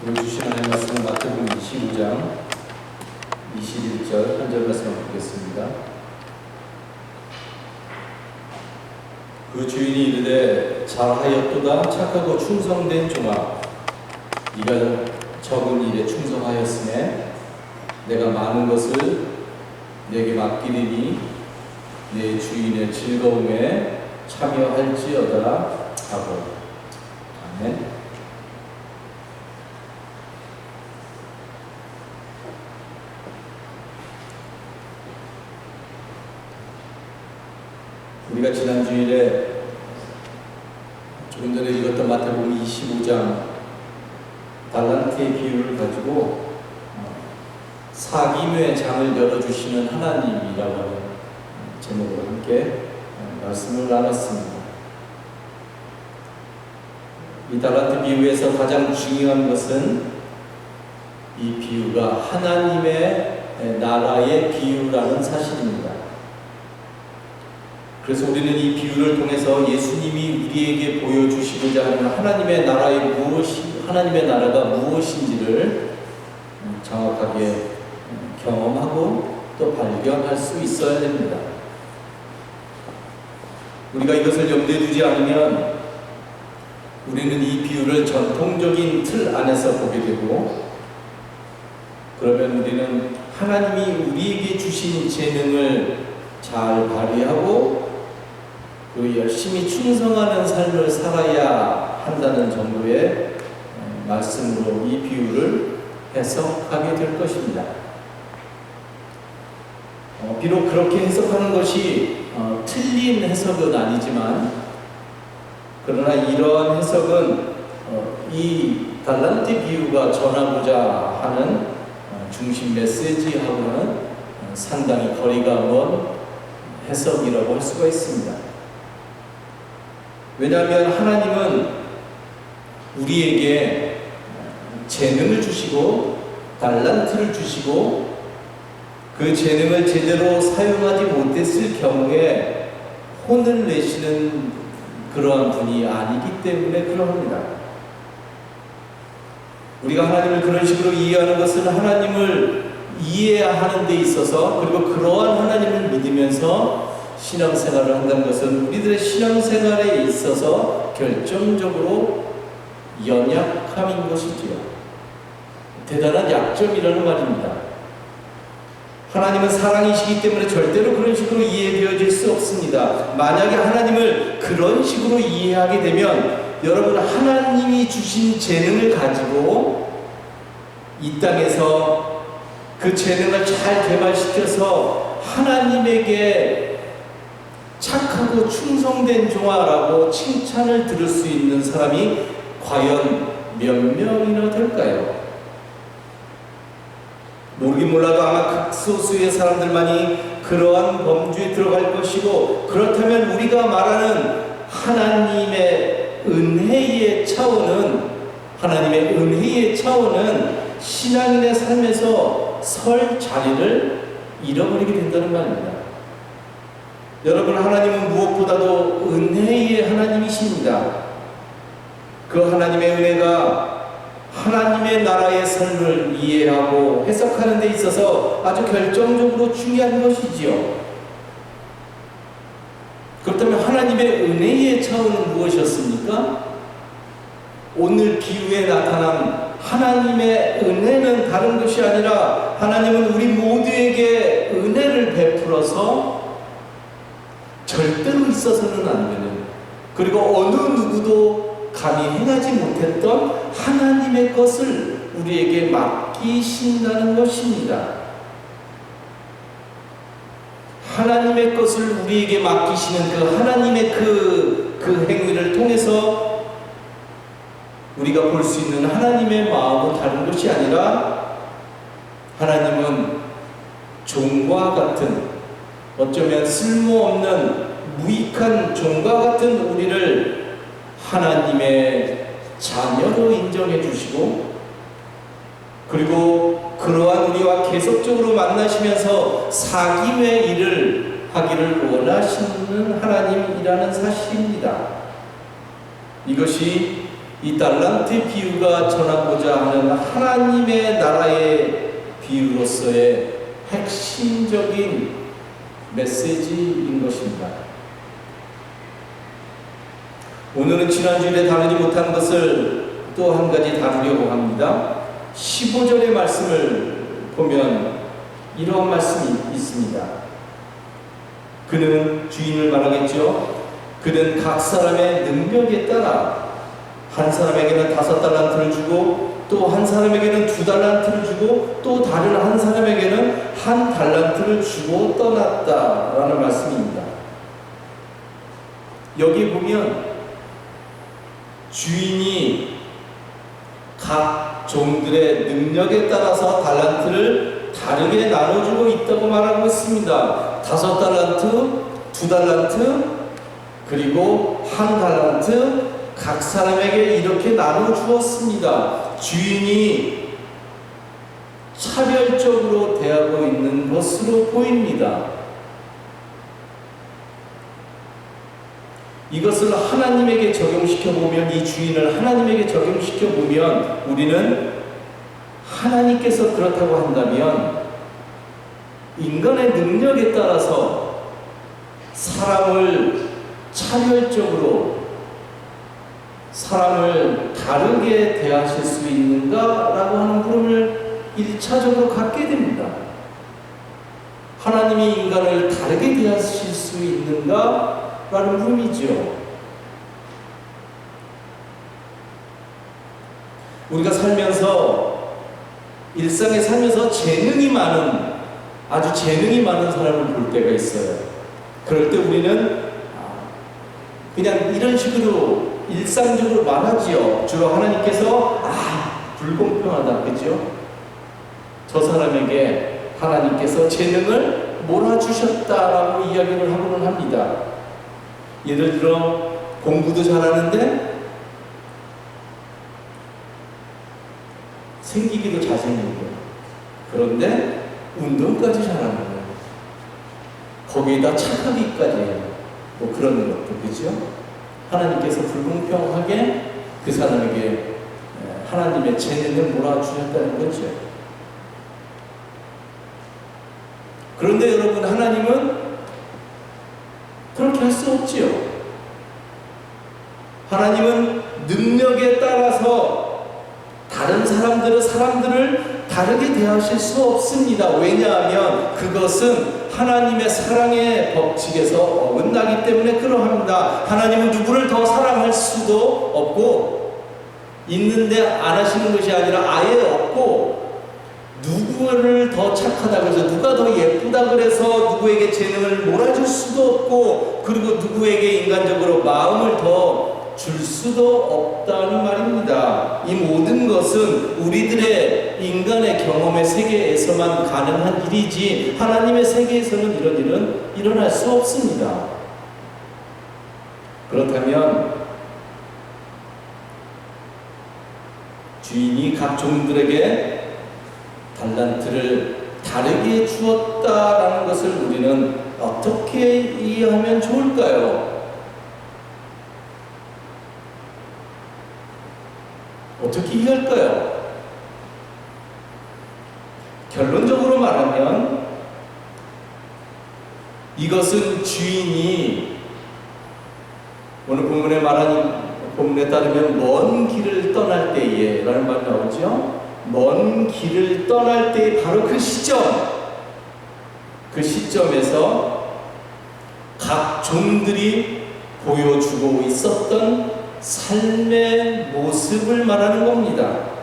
오늘 주신 하나님의 말씀은 마태복음 25장 21절 한 절 말씀을 보겠습니다. 그 주인이 이르되 잘하였도다 착하고 충성된 종아, 네가 적은 일에 충성하였으매 내가 많은 것을 내게 맡기리니 내 주인의 즐거움에 참여할지어다 하고. 아멘. 우리가 지난 주일에 조금 전에 읽었던 마태복음 25장 달란트의 비유를 가지고 사김의 장을 열어주시는 하나님이라고 하는 제목으로 함께 말씀을 나눴습니다. 이 달란트 비유에서 가장 중요한 것은 이 비유가 하나님의 나라의 비유라는 사실입니다. 그래서 우리는 이 비유를 통해서 예수님이 우리에게 보여주시고자 하는 하나님의 나라가 무엇인지를 정확하게 경험하고 또 발견할 수 있어야 됩니다. 우리가 이것을 염두에 두지 않으면 우리는 이 비유를 전통적인 틀 안에서 보게 되고, 그러면 우리는 하나님이 우리에게 주신 재능을 잘 발휘하고 그 열심히 충성하는 삶을 살아야 한다는 정도의 말씀으로 이 비유를 해석하게 될 것입니다. 비록 그렇게 해석하는 것이 틀린 해석은 아니지만, 그러나 이러한 해석은 이 달란트 비유가 전하고자 하는 중심 메시지하고는 상당히 거리가 먼 해석이라고 할 수가 있습니다. 왜냐하면 하나님은 우리에게 재능을 주시고 달란트를 주시고 그 재능을 제대로 사용하지 못했을 경우에 혼을 내시는 그러한 분이 아니기 때문에 그러합니다. 우리가 하나님을 그런 식으로 이해하는 것은 하나님을 이해하는 데 있어서, 그리고 그러한 하나님을 믿으면서 신앙생활을 한다는 것은 우리들의 신앙생활에 있어서 결정적으로 연약함인 것이지요. 대단한 약점이라는 말입니다. 하나님은 사랑이시기 때문에 절대로 그런 식으로 이해되어질 수 없습니다. 만약에 하나님을 그런 식으로 이해하게 되면 여러분, 하나님이 주신 재능을 가지고 이 땅에서 그 재능을 잘 개발시켜서 하나님에게 착하고 충성된 종아라고 칭찬을 들을 수 있는 사람이 과연 몇 명이나 될까요? 모르긴 몰라도 아마 극소수의 사람들만이 그러한 범주에 들어갈 것이고, 그렇다면 우리가 말하는 하나님의 은혜의 차원은 신앙인의 삶에서 설 자리를 잃어버리게 된다는 말입니다. 여러분, 하나님은 무엇보다도 은혜의 하나님이십니다. 그 하나님의 은혜가 하나님의 나라의 삶을 이해하고 해석하는 데 있어서 아주 결정적으로 중요한 것이지요. 그렇다면 하나님의 은혜의 차원은 무엇이었습니까? 오늘 비유에 나타난 하나님의 은혜는 다른 것이 아니라, 하나님은 우리 모두에게 은혜를 베풀어서 절대로 있어서는 안 되는, 그리고 어느 누구도 감히 행하지 못했던 하나님의 것을 우리에게 맡기신다는 것입니다. 하나님의 것을 우리에게 맡기시는 그 하나님의 그 행위를 통해서 우리가 볼 수 있는 하나님의 마음은 다른 것이 아니라, 하나님은 종과 같은, 어쩌면 쓸모없는 무익한 종과 같은 우리를 하나님의 자녀로 인정해 주시고, 그리고 그러한 우리와 계속적으로 만나시면서 사귐의 일을 하기를 원하시는 하나님이라는 사실입니다. 이것이 이 달란트 비유가 전하고자 하는 하나님의 나라의 비유로서의 핵심적인 메시지인 것입니다. 오늘은 지난주에 다루지 못한 것을 또 한 가지 다루려고 합니다. 15절의 말씀을 보면 이러한 말씀이 있습니다. 그는 주인을 말하겠죠. 그는 각 사람의 능력에 따라 한 사람에게는 5달란트를 주고 또 한 사람에게는 2달란트를 주고 또 다른 한 사람에게는 1달란트를 주고 떠났다라는 말씀입니다. 여기 보면 주인이 각 종들의 능력에 따라서 달란트를 다르게 나눠주고 있다고 말하고 있습니다. 5달란트, 2달란트, 그리고 1달란트 각 사람에게 이렇게 나눠주었습니다. 주인이 차별적으로 대하고 있는 것으로 보입니다. 이것을 하나님에게 적용시켜보면, 이 주인을 하나님에게 적용시켜보면 우리는 하나님께서 그렇다고 한다면 인간의 능력에 따라서 사람을 차별적으로 사람을 다르게 대하실 수 있는가라고 하는 물음을 1차적으로 갖게 됩니다. 하나님이 인간을 다르게 대하실 수 있는가라는 물음이죠. 우리가 살면서, 일상에 살면서 아주 재능이 많은 사람을 볼 때가 있어요. 그럴 때 우리는 그냥 이런 식으로 일상적으로 말하지요. 주로 하나님께서 불공평하다, 그죠? 저 사람에게 하나님께서 재능을 몰아주셨다라고 이야기를 하고는 합니다. 예를 들어 공부도 잘하는데 생기기도 잘생기고, 그런데 운동까지 잘하는 거예요. 거기에다 착하기까지 해요. 뭐 그런 것도, 그죠? 하나님께서 불공평하게 그 사람에게 하나님의 재능을 몰아주셨다는 거죠. 그런데 여러분, 하나님은 그렇게 할 수 없지요. 하나님은 능력에 따라서 다른 사람들을 다르게 대하실 수 없습니다. 왜냐하면 그것은 하나님의 사랑의 법칙에서 어긋나기 때문에 그러합니다. 하나님은 누구를 더 사랑할 수도 없고, 있는데 안 하시는 것이 아니라 아예 없고, 누구를 더 착하다고 해서 누가 더 예쁘다 그래서 누구에게 재능을 몰아줄 수도 없고, 그리고 누구에게 인간적으로 마음을 더 줄 수도 없다는 말입니다. 이 모든 것은 우리들의 인간의 경험의 세계에서만 가능한 일이지 하나님의 세계에서는 이런 일은 일어날 수 없습니다. 그렇다면 주인이 각 종들에게 달란트를 다르게 주었다라는 것을 우리는 어떻게 이해하면 좋을까요? 어떻게 이해할까요? 결론적으로 말하면 이것은 주인이 오늘 본문에 말한 본문에 따르면 먼 길을 떠날 때에 라는 말이 나오죠. 먼 길을 떠날 때 바로 그 시점에서 각 종들이 보여주고 있었던 삶의 모습을 말하는 겁니다.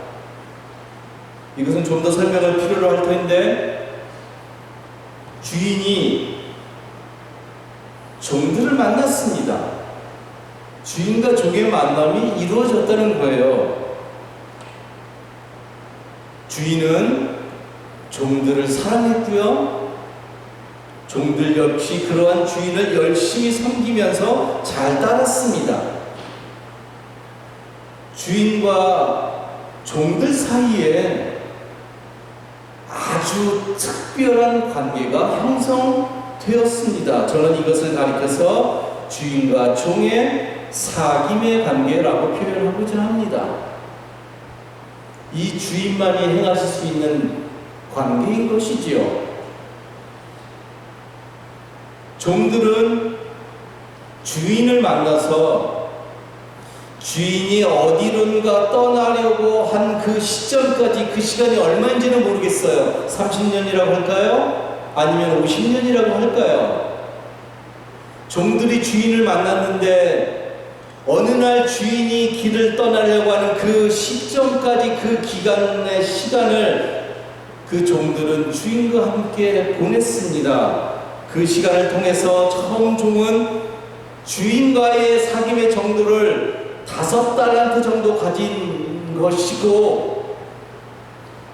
이것은 좀 더 설명을 필요로 할 텐데, 주인이 종들을 만났습니다. 주인과 종의 만남이 이루어졌다는 거예요. 주인은 종들을 사랑했고요, 종들 역시 그러한 주인을 열심히 섬기면서 잘 따랐습니다. 주인과 종들 사이에 아주 특별한 관계가 형성되었습니다. 저는 이것을 가리켜서 주인과 종의 사귐의 관계라고 표현하고자 합니다. 이 주인만이 행하실 수 있는 관계인 것이지요. 종들은 주인을 만나서 주인이 어디론가 떠나려고 한 그 시점까지, 그 시간이 얼마인지는 모르겠어요. 30년이라고 할까요? 아니면 50년이라고 할까요? 종들이 주인을 만났는데 어느 날 주인이 길을 떠나려고 하는 그 시점까지, 그 기간의 시간을 그 종들은 주인과 함께 보냈습니다. 그 시간을 통해서 처음 종은 주인과의 사귐의 정도를 5달란트 정도 가진 것이고,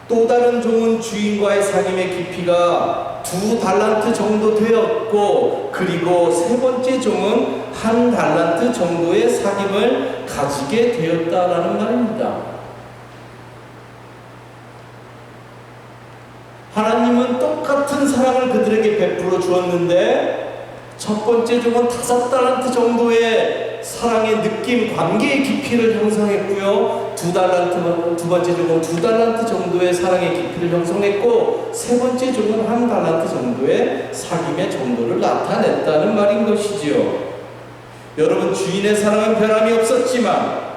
또 다른 종은 주인과의 사귐의 깊이가 2달란트 정도 되었고, 그리고 세 번째 종은 1달란트 정도의 사귐을 가지게 되었다라는 말입니다. 하나님은 똑같은 사랑을 그들에게 베풀어 주었는데, 첫 번째 종은 5달란트 정도의 사랑의 느낌, 관계의 깊이를 형성했고요. 두 번째 종은 2달란트 정도의 사랑의 깊이를 형성했고, 세 번째 종은 1달란트 정도의 사귐의 정도를 나타냈다는 말인 것이지요. 여러분, 주인의 사랑은 변함이 없었지만,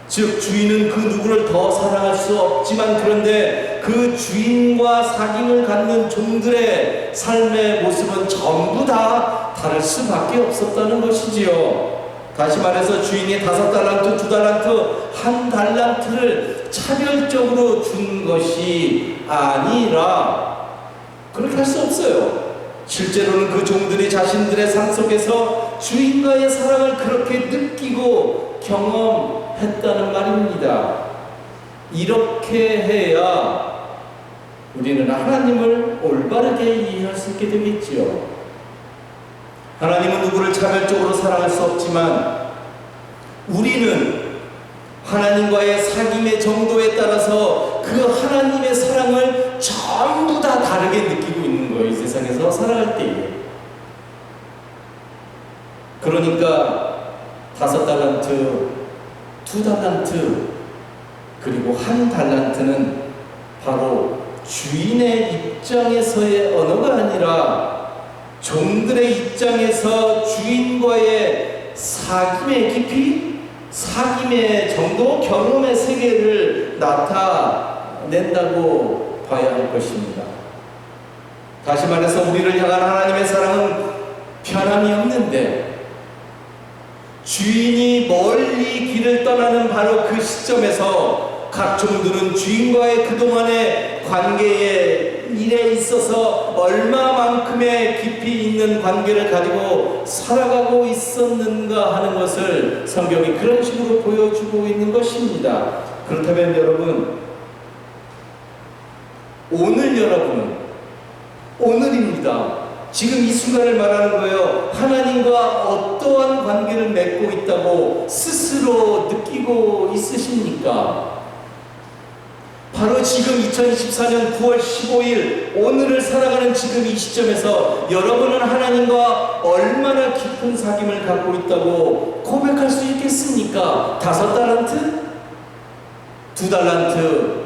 즉 주인은 그 누구를 더 사랑할 수 없지만, 그런데 그 주인과 사귐을 갖는 종들의 삶의 모습은 전부 다 다를 수밖에 없었다는 것이지요. 다시 말해서 주인이 5달란트, 2달란트, 1달란트를 차별적으로 준 것이 아니라, 그렇게 할 수 없어요. 실제로는 그 종들이 자신들의 삶 속에서 주인과의 사랑을 그렇게 느끼고 경험했다는 말입니다. 이렇게 해야 우리는 하나님을 올바르게 이해할 수 있게 되겠지요. 하나님은 누구를 차별적으로 사랑할 수 없지만, 우리는 하나님과의 사귐의 정도에 따라서 그 하나님의 사랑을 전부 다 다르게 느끼고 있는 거예요. 이 세상에서 살아갈 때에. 그러니까 5달란트, 2달란트, 그리고 1달란트는 바로 주인의 입장에서의 언어가 아니라 종들의 입장에서 주인과의 사귐의 깊이, 사귐의 정도, 경험의 세계를 나타낸다고 봐야 할 것입니다. 다시 말해서 우리를 향한 하나님의 사랑은 변함이 없는데, 주인이 멀리 길을 떠나는 바로 그 시점에서 각 종들은 주인과의 그동안의 관계에, 일에 있어서 얼마만큼의 깊이 있는 관계를 가지고 살아가고 있었는가 하는 것을 성경이 그런 식으로 보여주고 있는 것입니다. 그렇다면 여러분, 오늘 여러분은, 오늘입니다. 지금 이 순간을 말하는 거예요. 하나님과 어떠한 관계를 맺고 있다고 스스로 느끼고 있으십니까? 바로 지금 2024년 9월 15일 오늘을 살아가는 지금 이 시점에서 여러분은 하나님과 얼마나 깊은 사귐을 갖고 있다고 고백할 수 있겠습니까? 5달란트? 2달란트?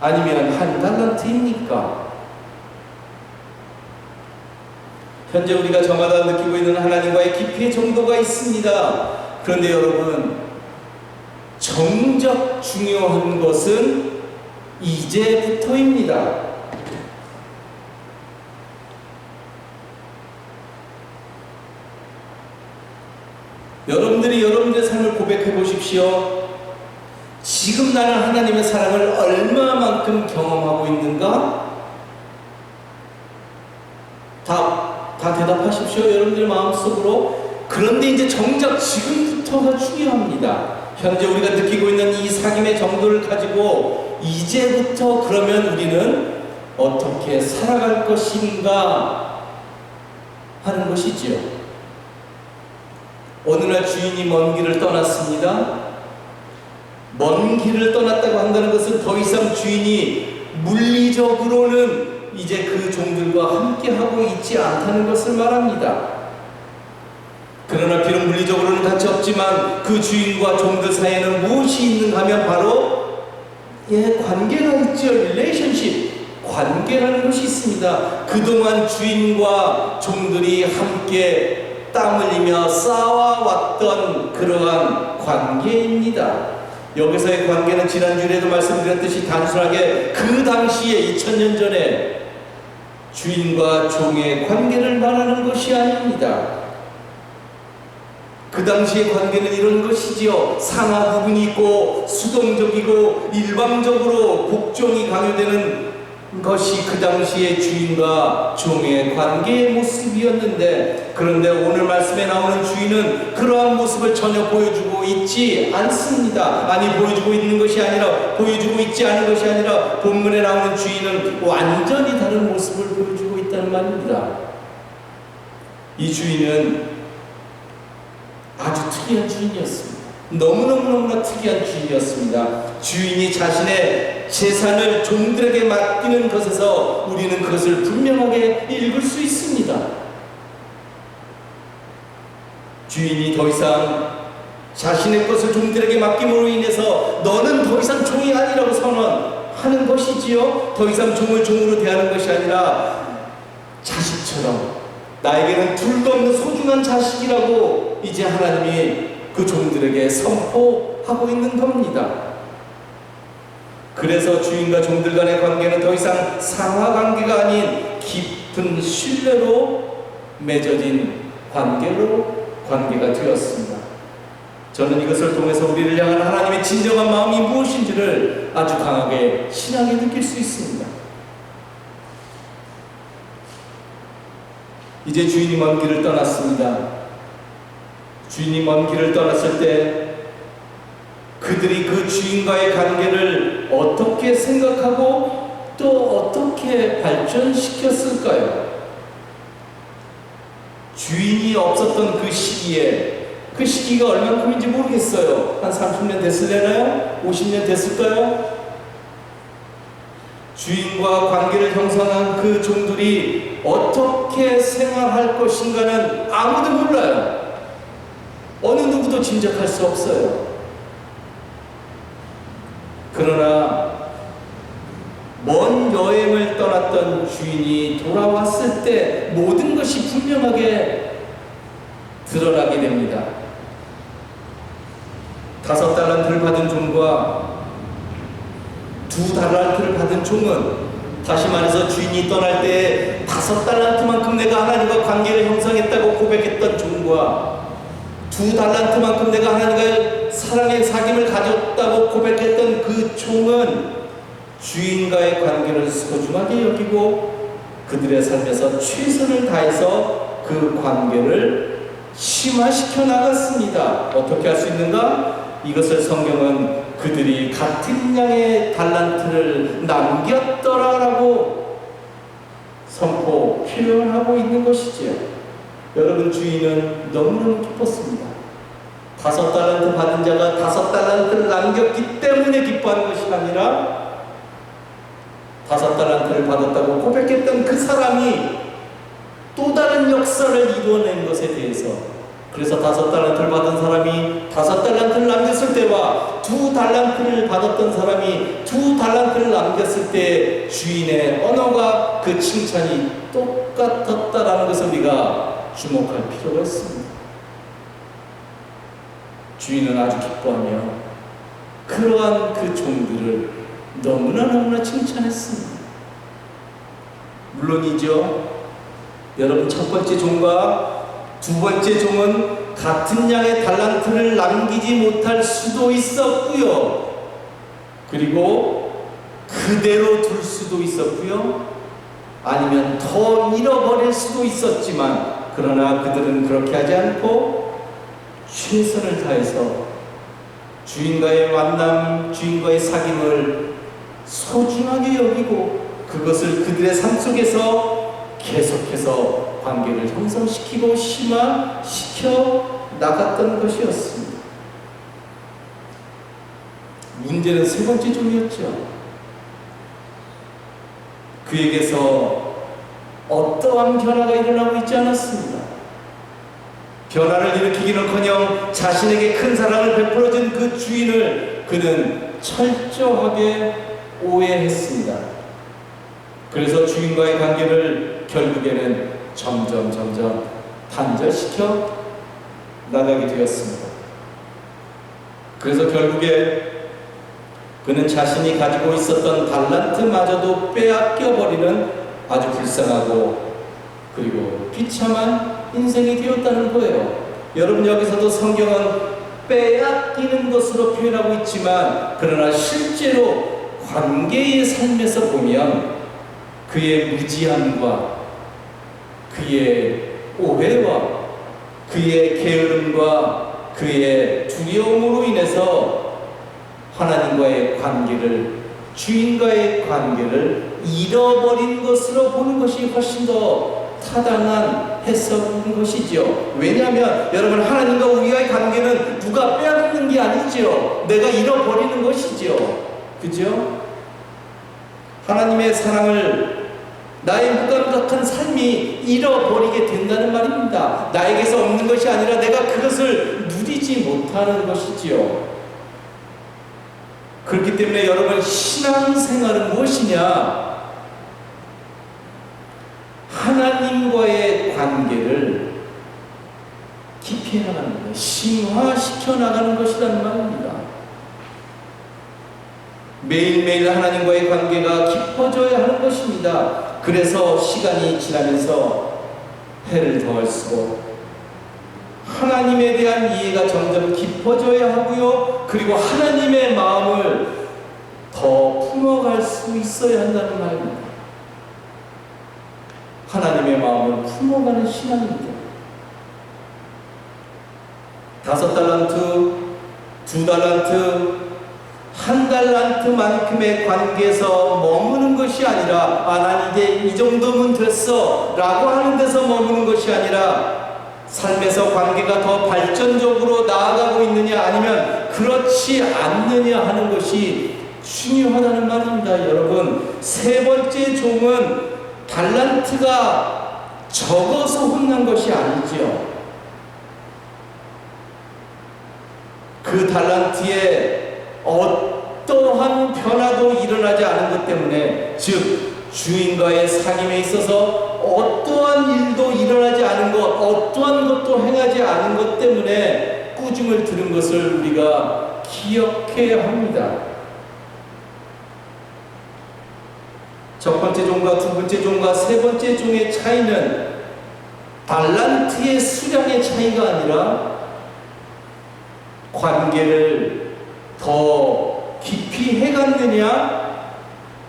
아니면 1달란트입니까? 현재 우리가 저마다 느끼고 있는 하나님과의 깊이의 정도가 있습니다. 그런데 여러분, 정작 중요한 것은 이제부터입니다. 여러분들이 여러분들의 삶을 고백해 보십시오. 지금 나는 하나님의 사랑을 얼마만큼 경험하고 있는가? 다 대답하십시오. 여러분들 마음속으로. 그런데 이제 정작 지금부터가 중요합니다. 현재 우리가 느끼고 있는 이 사귐의 정도를 가지고 이제부터 그러면 우리는 어떻게 살아갈 것인가 하는 것이지요. 어느 날 주인이 먼 길을 떠났습니다. 먼 길을 떠났다고 한다는 것은 더 이상 주인이 물리적으로는 이제 그 종들과 함께하고 있지 않다는 것을 말합니다. 그러나 비록 물리적으로는 같이 없지만 그 주인과 종들 사이에는 무엇이 있는가 하면 바로 관계가 있죠. 릴레이션십, 관계라는 것이 있습니다. 그동안 주인과 종들이 함께 땀 흘리며 쌓아왔던 그러한 관계입니다. 여기서의 관계는 지난주에도 말씀드렸듯이 단순하게 그 당시에 2000년 전에 주인과 종의 관계를 말하는 것이 아닙니다. 그 당시의 관계는 이런 것이지요. 상하 부분이 있고 수동적이고 일방적으로 복종이 강요되는 것이 그 당시의 주인과 종의 관계의 모습이었는데, 그런데 오늘 말씀에 나오는 주인은 그러한 모습을 전혀 보여주고 있지 않습니다. 아니, 보여주고 있는 것이 아니라, 보여주고 있지 않은 것이 아니라 본문에 나오는 주인은 완전히 다른 모습을 보여주고 있다는 말입니다. 이 주인은 아주 특이한 주인이었습니다. 너무나 특이한 주인이었습니다. 주인이 자신의 재산을 종들에게 맡기는 것에서 우리는 그것을 분명하게 읽을 수 있습니다. 주인이 더 이상 자신의 것을 종들에게 맡김으로 인해서 너는 더 이상 종이 아니라고 선언하는 것이지요. 더 이상 종을 종으로 대하는 것이 아니라 자식처럼, 나에게는 둘도 없는 소중한 자식이라고 이제 하나님이 그 종들에게 선포하고 있는 겁니다. 그래서 주인과 종들 간의 관계는 더 이상 상하 관계가 아닌 깊은 신뢰로 맺어진 관계가 되었습니다. 저는 이것을 통해서 우리를 향한 하나님의 진정한 마음이 무엇인지를 아주 강하게 신앙에 느낄 수 있습니다. 이제 주인이 먼 길을 떠났습니다. 주인이 먼 길을 떠났을 때 그들이 그 주인과의 관계를 어떻게 생각하고 또 어떻게 발전시켰을까요? 주인이 없었던 그 시기에, 그 시기가 얼만큼인지 모르겠어요. 한 30년 됐을래나요? 50년 됐을까요? 주인과 관계를 형성한 그 종들이 어떻게 생활할 것인가는 아무도 몰라요. 어느 누구도 짐작할 수 없어요. 그러나 먼 여행을 떠났던 주인이 돌아왔을 때 모든 것이 분명하게 드러나게 됩니다. 5달란트를 받은 종과 2달란트를 받은 종은, 다시 말해서 주인이 떠날 때 5달란트만큼 내가 하나님과 관계를 형성했다고 고백했던 종과 2달란트만큼 내가 하나님과의 사랑의 사귐을 가졌다고 고백했던 그 종은 주인과의 관계를 소중하게 여기고 그들의 삶에서 최선을 다해서 그 관계를 심화시켜 나갔습니다. 어떻게 할 수 있는가? 이것을 성경은 그들이 같은 양의 달란트를 남겼더라라고 선포, 표현하고 있는 것이지요. 여러분, 주인은 너무너무 기뻤습니다. 5달란트 받은 자가 5달란트를 남겼기 때문에 기뻐하는 것이 아니라 5달란트를 받았다고 고백했던 그 사람이 또 다른 역사를 이루어낸 것에 대해서, 그래서 5달란트를 받은 사람이 5달란트를 남겼을 때와 2달란트를 받았던 사람이 2달란트를 남겼을 때 주인의 언어가, 그 칭찬이 똑같았다라는 것을 우리가 주목할 필요가 있습니다. 주인은 아주 기뻐하며 그러한 그 종들을 너무나 칭찬했습니다. 물론이죠. 여러분, 첫 번째 종과 두 번째 종은 같은 양의 달란트를 남기지 못할 수도 있었고요. 그리고 그대로 둘 수도 있었고요. 아니면 더 잃어버릴 수도 있었지만, 그러나 그들은 그렇게 하지 않고 최선을 다해서 주인과의 만남, 주인과의 사귐을 소중하게 여기고 그것을 그들의 삶 속에서 계속해서 관계를 형성시키고 심화시켜 나갔던 것이었습니다. 문제는 세 번째 종이었죠. 그에게서 어떠한 변화가 일어나고 있지 않았습니다. 변화를 일으키기는커녕 자신에게 큰 사랑을 베풀어준 그 주인을 그는 철저하게 오해했습니다. 그래서 주인과의 관계를 결국에는 점점 단절시켜 나가게 되었습니다. 그래서 결국에 그는 자신이 가지고 있었던 달란트마저도 빼앗겨 버리는 아주 불쌍하고 그리고 비참한 인생이 되었다는 거예요. 여러분, 여기서도 성경은 빼앗기는 것으로 표현하고 있지만 그러나 실제로 관계의 삶에서 보면 그의 무지함과 그의 오해와 그의 게으름과 그의 두려움으로 인해서 하나님과의 관계를, 주인과의 관계를 잃어버린 것으로 보는 것이 훨씬 더 타당한 해석인 것이죠. 왜냐하면 여러분, 하나님과 우리와의 관계는 누가 빼앗는 게 아니죠. 내가 잃어버리는 것이죠. 그죠? 하나님의 사랑을 나의 무감각한 삶이 잃어버리게 된다는 말입니다. 나에게서 없는 것이 아니라 내가 그것을 누리지 못하는 것이지요. 그렇기 때문에 여러분, 신앙생활은 무엇이냐? 하나님과의 관계를 깊이 해나가는 거예요. 심화시켜 나가는 것이라는 말입니다. 매일매일 하나님과의 관계가 깊어져야 하는 것입니다. 그래서 시간이 지나면서 해를 더할수록 하나님에 대한 이해가 점점 깊어져야 하고요. 그리고 하나님의 마음을 더 품어갈 수 있어야 한다는 말입니다. 하나님의 마음을 품어가는 신앙입니다. 5달란트, 2달란트, 1달란트만큼의 관계에서 머무는 것이 아니라 난 이제 이 정도면 됐어 라고 하는 데서 머무는 것이 아니라 삶에서 관계가 더 발전적으로 나아가고 있느냐 아니면 그렇지 않느냐 하는 것이 중요하다는 말입니다. 여러분, 3번째 종은 달란트가 적어서 혼난 것이 아니죠. 그 달란트에 어떠한 변화도 일어나지 않은 것 때문에, 즉 주인과의 사귐에 있어서 어떠한 일도 일어나지 않은 것, 어떠한 것도 행하지 않은 것 때문에 꾸중을 들은 것을 우리가 기억해야 합니다. 첫 번째 종과 두 번째 종과 세 번째 종의 차이는 달란트의 수량의 차이가 아니라 관계를 더 깊이 해갔느냐,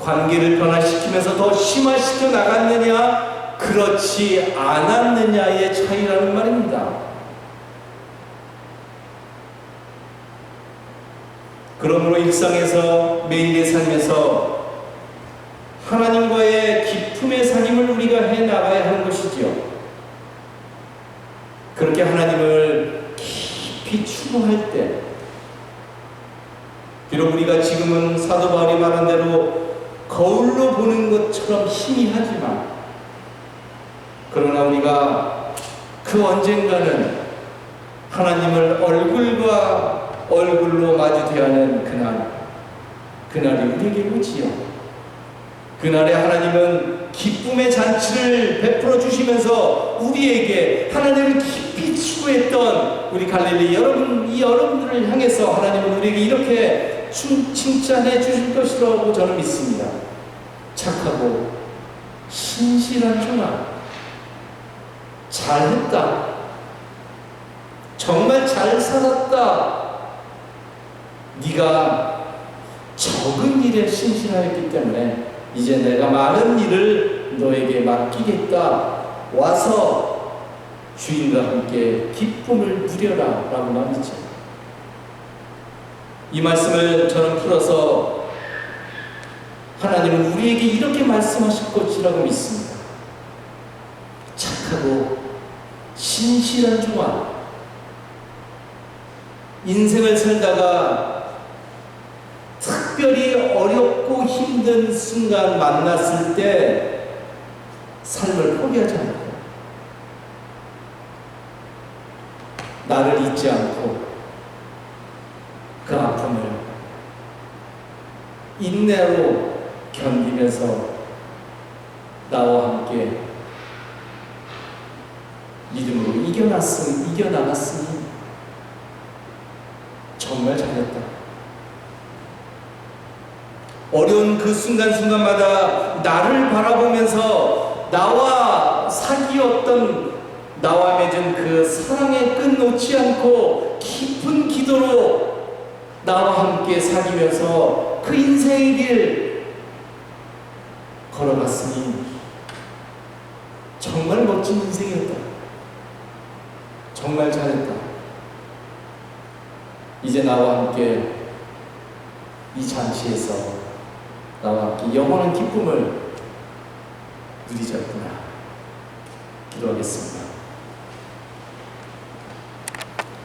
관계를 변화시키면서 더 심화시켜 나갔느냐, 그렇지 않았느냐의 차이라는 말입니다. 그러므로 일상에서, 매일의 삶에서 하나님과의 깊음의 사귐을 우리가 해나가야 하는 것이지요. 그렇게 하나님을 깊이 추구할 때, 비록 우리가 지금은 사도 바울이 말한 대로 거울로 보는 것처럼 희미하지만, 그러나 우리가 그 언젠가는 하나님을 얼굴과 얼굴로 마주 대하는 그날이 우리에게 오지요. 그날에 하나님은 기쁨의 잔치를 베풀어 주시면서 우리에게 하나님을 깊이 추구했던 우리 갈릴리 여러분들을 향해서 하나님은 우리에게 이렇게 칭찬해 주실 것이라고 저는 믿습니다. 착하고 신실한 종아, 잘했다, 정말 잘 살았다, 네가 적은 일에 신실하였기 때문에 이제 내가 많은 일을 너에게 맡기겠다. 와서 주인과 함께 기쁨을 누려라 라고 말이죠. 이 말씀을 저는 풀어서 하나님은 우리에게 이렇게 말씀하실 것이라고 믿습니다. 착하고 신실한 종아, 인생을 살다가 특별히 어렵고 힘든 순간 만났을 때 삶을 포기하지 않고 나를 잊지 않고 그 아픔을 인내로 견디면서 나와 함께 믿음으로 이겨나갔으니 정말 잘했다. 어려운 그 순간순간마다 나를 바라보면서 나와 사귀었던, 나와 맺은 그 사랑의 끈 놓지 않고 깊은 기도로 나와 함께 사귀면서 그 인생의 길 걸어갔으니 정말 멋진 인생이었다. 정말 잘했다. 이제 나와 함께 이 잔치에서 나와 함께 영원한 기쁨을 누리자꾸나. 기도하겠습니다.